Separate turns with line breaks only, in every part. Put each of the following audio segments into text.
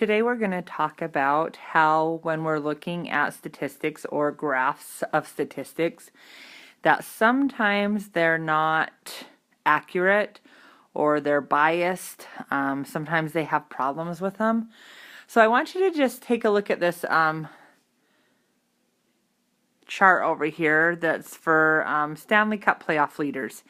today we're going to talk about how when we're looking at statistics or graphs of statistics, that sometimes they're not accurate or they're biased. Sometimes they have problems with them. So I want you to just take a look at this chart over here that's for Stanley Cup playoff leaders.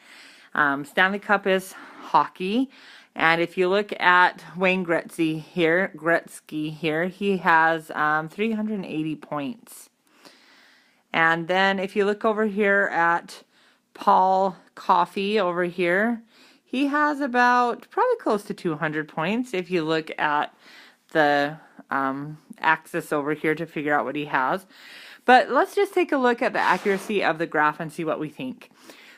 Stanley Cup is hockey. And if you look at Wayne Gretzky here, he has 380 points. And then if you look over here at Paul Coffey over here, he has about probably close to 200 points if you look at the axis over here to figure out what he has. But let's just take a look at the accuracy of the graph and see what we think.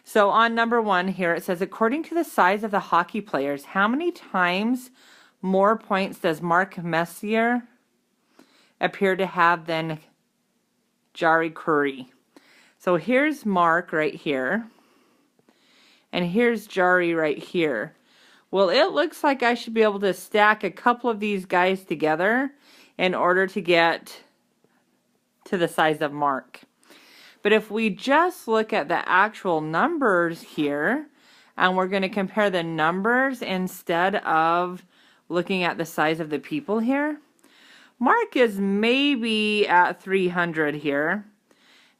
So on number 1 here, it says, according to the size of the hockey players, how many times more points does Mark Messier appear to have than Jari Kurri? So here's Mark right here, and here's Jari right here. Well, it looks like I should be able to stack a couple of these guys together in order to get to the size of Mark. But if we just look at the actual numbers here, and we're going to compare the numbers instead of looking at the size of the people here, Mark is maybe at 300 here,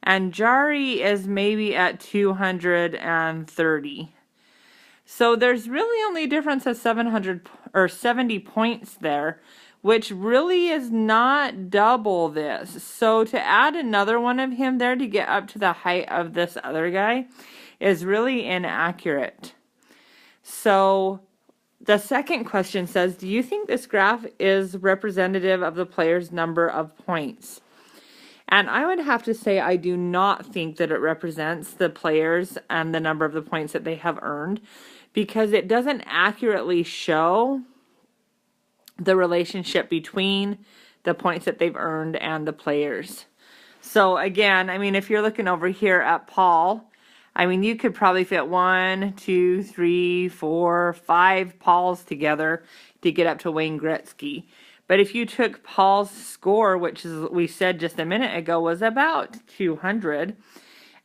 and Jari is maybe at 230. So there's really only a difference of 700 or 70 points there, which really is not double this. So to add another one of him there to get up to the height of this other guy is really inaccurate. So the second question says, do you think this graph is representative of the player's number of points? And I would have to say I do not think that it represents the players and the number of the points that they have earned, because it doesn't accurately show the relationship between the points that they've earned and the players. So again, I mean, if you're looking over here at Paul, I mean, you could probably fit 1, 2, 3, 4, 5 Pauls together to get up to Wayne Gretzky. But if you took Paul's score, which is, we said just a minute ago, was about 200,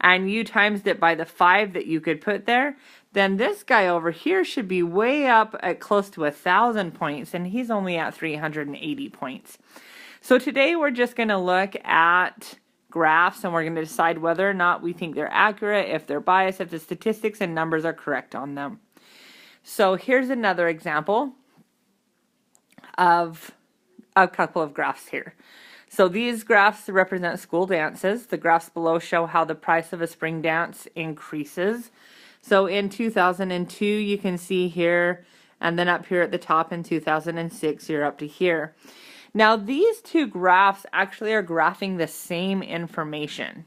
and you times it by the 5 that you could put there, then this guy over here should be way up at close to 1,000 points, and he's only at 380 points. So today we're just going to look at graphs, and we're going to decide whether or not we think they're accurate, if they're biased, if the statistics and numbers are correct on them. So here's another example of a couple of graphs here. So these graphs represent school dances. The graphs below show how the price of a spring dance increases. So in 2002, you can see here, and then up here at the top in 2006, you're up to here. Now, these two graphs actually are graphing the same information.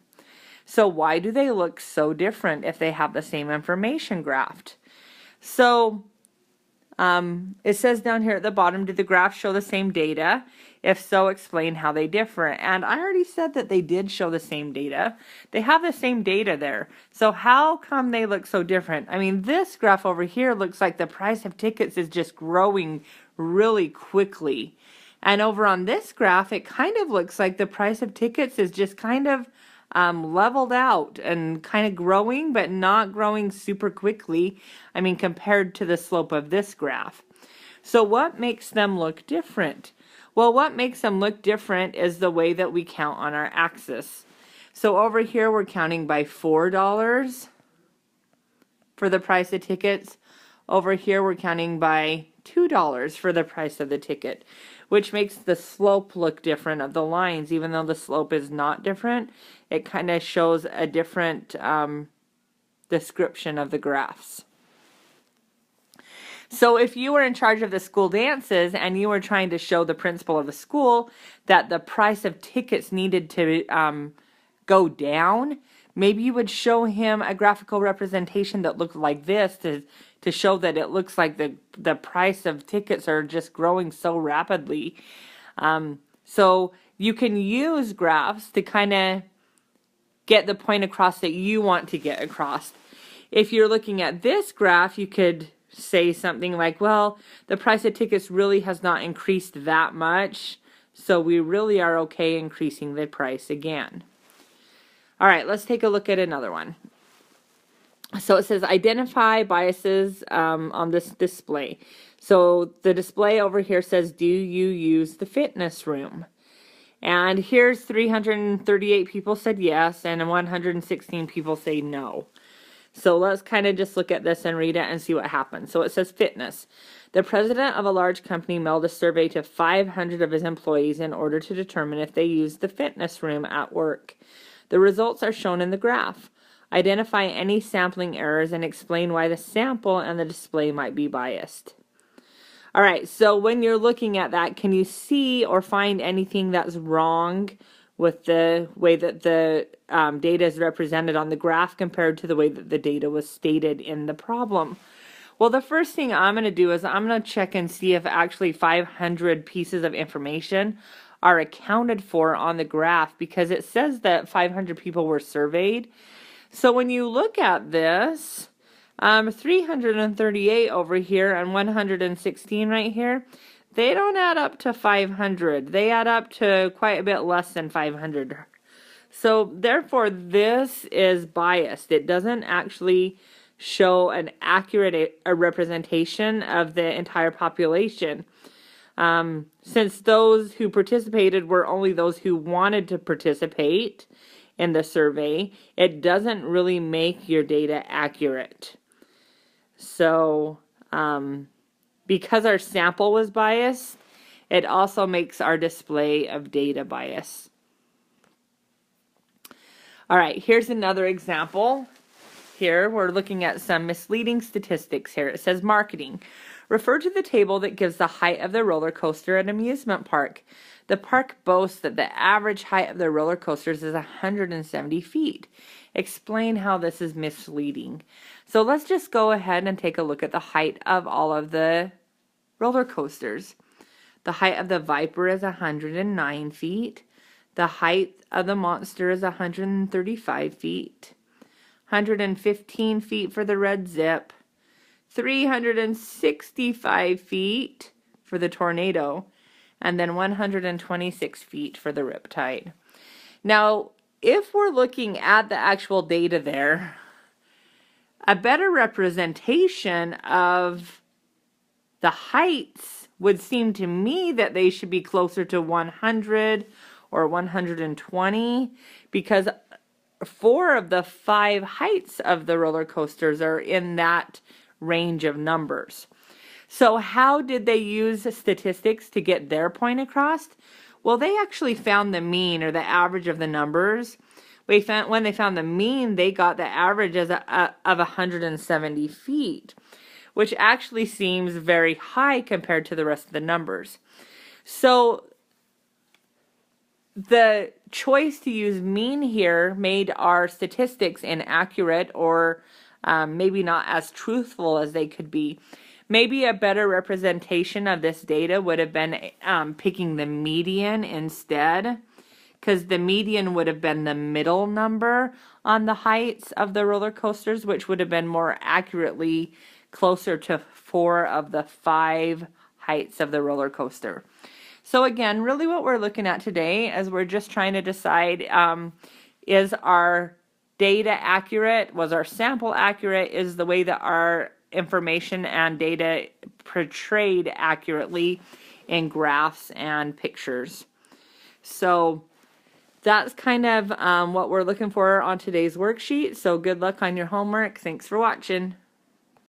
So why do they look so different if they have the same information graphed? So it says down here at the bottom, did the graphs show the same data? If so, explain how they differ. And I already said that they did show the same data. They have the same data there. So how come they look so different? I mean, this graph over here looks like the price of tickets is just growing really quickly. And over on this graph, it kind of looks like the price of tickets is just kind of leveled out and kind of growing, but not growing super quickly. I mean, compared to the slope of this graph. So what makes them look different? Well, what makes them look different is the way that we count on our axis. So over here, we're counting by $4 for the price of tickets. Over here, we're counting by $2 for the price of the ticket, which makes the slope look different of the lines. Even though the slope is not different, it kind of shows a different description of the graphs. So if you were in charge of the school dances and you were trying to show the principal of the school that the price of tickets needed to go down, maybe you would show him a graphical representation that looked like this to show that it looks like the price of tickets are just growing so rapidly. So you can use graphs to kind of get the point across that you want to get across. If you're looking at this graph, you could say something like, well, the price of tickets really has not increased that much, so we really are okay increasing the price again. All right, let's take a look at another one. So it says identify biases on this display. So the display over here says, do you use the fitness room? And here's 338 people said yes, and 116 people say no. So let's kind of just look at this and read it and see what happens. So it says fitness. The president of a large company mailed a survey to 500 of his employees in order to determine if they used the fitness room at work. The results are shown in the graph. Identify any sampling errors and explain why the sample and the display might be biased. All right, so when you're looking at that, can you see or find anything that's wrong with the way that the data is represented on the graph compared to the way that the data was stated in the problem? Well, the first thing I'm going to do is I'm going to check and see if actually 500 pieces of information are accounted for on the graph, because it says that 500 people were surveyed. So when you look at this, 338 over here and 116 right here, they don't add up to 500. They add up to quite a bit less than 500. So therefore, this is biased. It doesn't actually show an accurate representation of the entire population. Since those who participated were only those who wanted to participate in the survey, it doesn't really make your data accurate. So, because our sample was biased, it also makes our display of data biased. All right, here's another example. Here, we're looking at some misleading statistics here. It says marketing. Refer to the table that gives the height of the roller coaster at an amusement park. The park boasts that the average height of the roller coasters is 170 feet. Explain how this is misleading. So let's just go ahead and take a look at the height of all of the roller coasters. The height of the Viper is 109 feet. The height of the Monster is 135 feet. 115 feet for the Red Zip. 365 feet for the Tornado. And then 126 feet for the Riptide. Now, if we're looking at the actual data there, a better representation of the heights would seem to me that they should be closer to 100 or 120, because 4 of the 5 heights of the roller coasters are in that range of numbers. So how did they use statistics to get their point across? Well, they actually found the mean, or the average of the numbers. When they found the mean, they got the average of 170 feet, which actually seems very high compared to the rest of the numbers. So the choice to use mean here made our statistics inaccurate, or maybe not as truthful as they could be. Maybe a better representation of this data would have been picking the median instead, because the median would have been the middle number on the heights of the roller coasters, which would have been more accurately closer to 4 of the 5 heights of the roller coaster. So again, really what we're looking at today is we're just trying to decide, is our data accurate? Was our sample accurate? Is the way that our information and data portrayed accurately in graphs and pictures? So that's kind of what we're looking for on today's worksheet. So good luck on your homework. Thanks for watching.